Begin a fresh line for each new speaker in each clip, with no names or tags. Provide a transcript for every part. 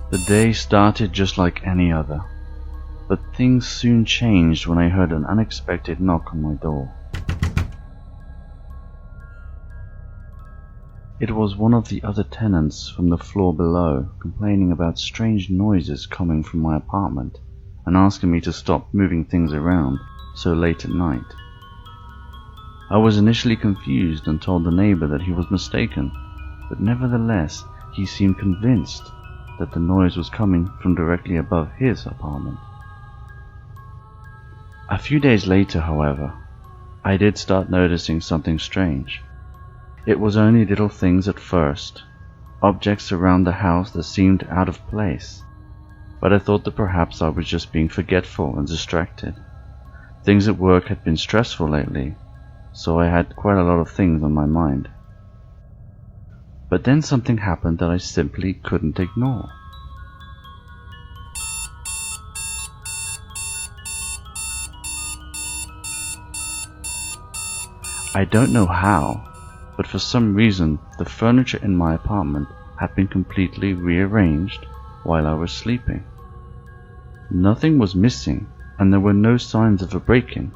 The day started just like any other, but things soon changed when I heard an unexpected knock on my door. It was one of the other tenants from the floor below complaining about strange noises coming from my apartment and asking me to stop moving things around so late at night. I was initially confused and told the neighbor that he was mistaken, but nevertheless he seemed convinced that the noise was coming from directly above his apartment. A few days later, however, I did start noticing something strange. It was only little things at first, objects around the house that seemed out of place, but I thought that perhaps I was just being forgetful and distracted. Things at work had been stressful lately, so I had quite a lot of things on my mind. But then something happened that I simply couldn't ignore. I don't know how, but for some reason the furniture in my apartment had been completely rearranged while I was sleeping. Nothing was missing, and there were no signs of a break-in.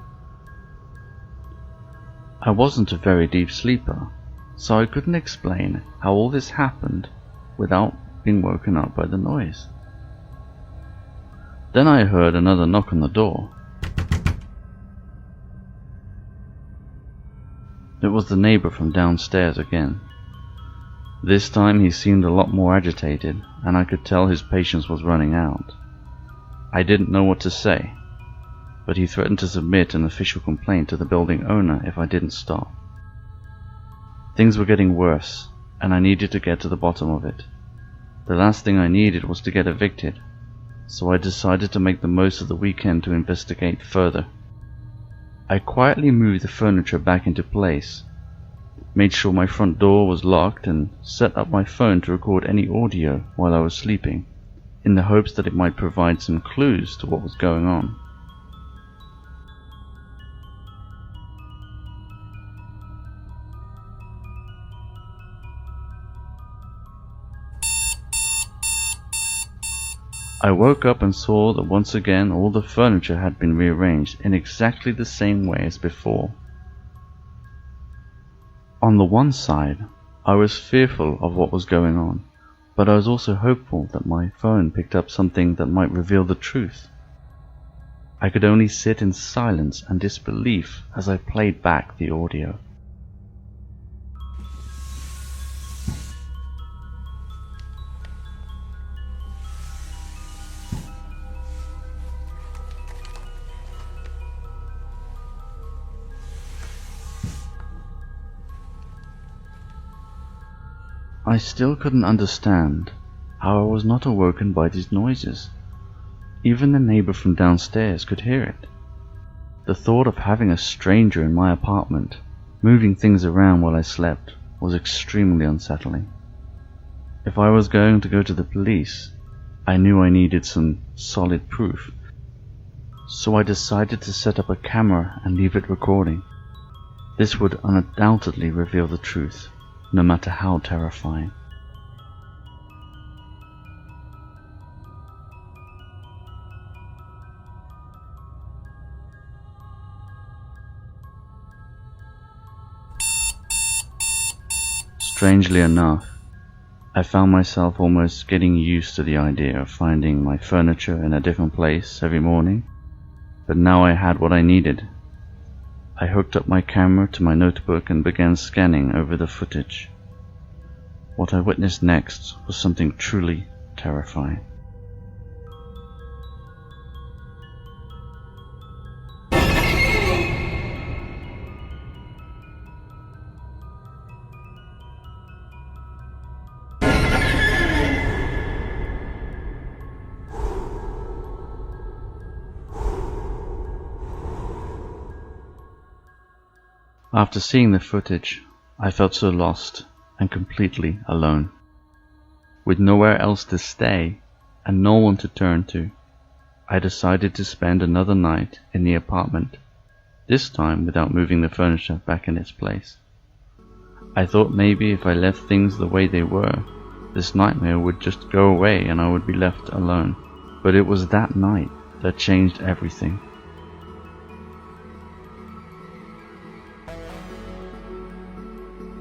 I wasn't a very deep sleeper, so I couldn't explain how all this happened without being woken up by the noise. Then I heard another knock on the door. It was the neighbor from downstairs again. This time he seemed a lot more agitated, and I could tell his patience was running out. I didn't know what to say, but he threatened to submit an official complaint to the building owner if I didn't stop. Things were getting worse, and I needed to get to the bottom of it. The last thing I needed was to get evicted, so I decided to make the most of the weekend to investigate further. I quietly moved the furniture back into place, made sure my front door was locked, and set up my phone to record any audio while I was sleeping, in the hopes that it might provide some clues to what was going on. I woke up and saw that once again all the furniture had been rearranged in exactly the same way as before. On the one side, I was fearful of what was going on, but I was also hopeful that my phone picked up something that might reveal the truth. I could only sit in silence and disbelief as I played back the audio. I still couldn't understand how I was not awoken by these noises. Even the neighbor from downstairs could hear it. The thought of having a stranger in my apartment, moving things around while I slept, was extremely unsettling. If I was going to go to the police, I knew I needed some solid proof, so I decided to set up a camera and leave it recording. This would undoubtedly reveal the truth, no matter how terrifying. Strangely enough, I found myself almost getting used to the idea of finding my furniture in a different place every morning, but now I had what I needed. I hooked up my camera to my notebook and began scanning over the footage. What I witnessed next was something truly terrifying. After seeing the footage, I felt so lost and completely alone. With nowhere else to stay and no one to turn to, I decided to spend another night in the apartment, this time without moving the furniture back in its place. I thought maybe if I left things the way they were, this nightmare would just go away and I would be left alone. But it was that night that changed everything.